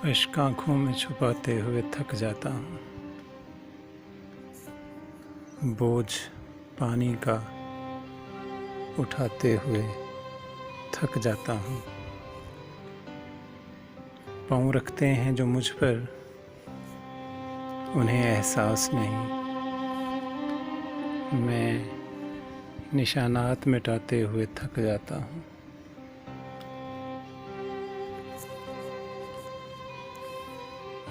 अश्क आँखों में छुपाते हुए थक जाता हूँ। बोझ पानी का उठाते हुए थक जाता हूँ। पाँव रखते हैं जो मुझ पर, उन्हें एहसास नहीं। मैं निशानात मिटाते हुए थक जाता हूँ।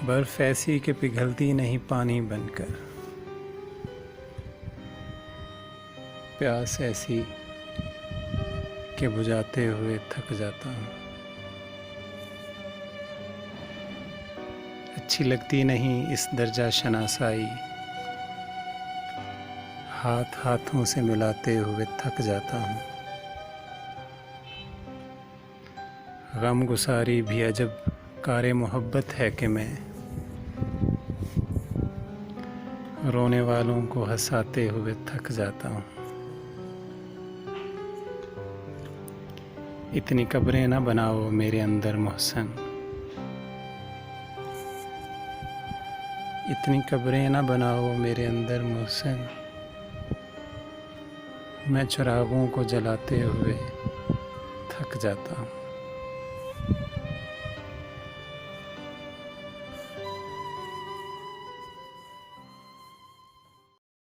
बर्फ़ ऐसी कि पिघलती नहीं पानी बनकर, प्यास ऐसी कि बुझाते हुए थक जाता हूँ। अच्छी लगती नहीं इस दर्जा शनासाई, हाथ हाथों से मिलाते हुए थक जाता हूँ। गम गुसारी भी अजब कार मोहब्बत है कि मैं रोने वालों को हंसाते हुए थक जाता हूँ। इतनी कब्रें न बनाओ मेरे अंदर मोहसन, इतनी कब्रें न बनाओ मेरे अंदर मोहसन। मैं चिरागों को जलाते हुए थक जाता हूँ।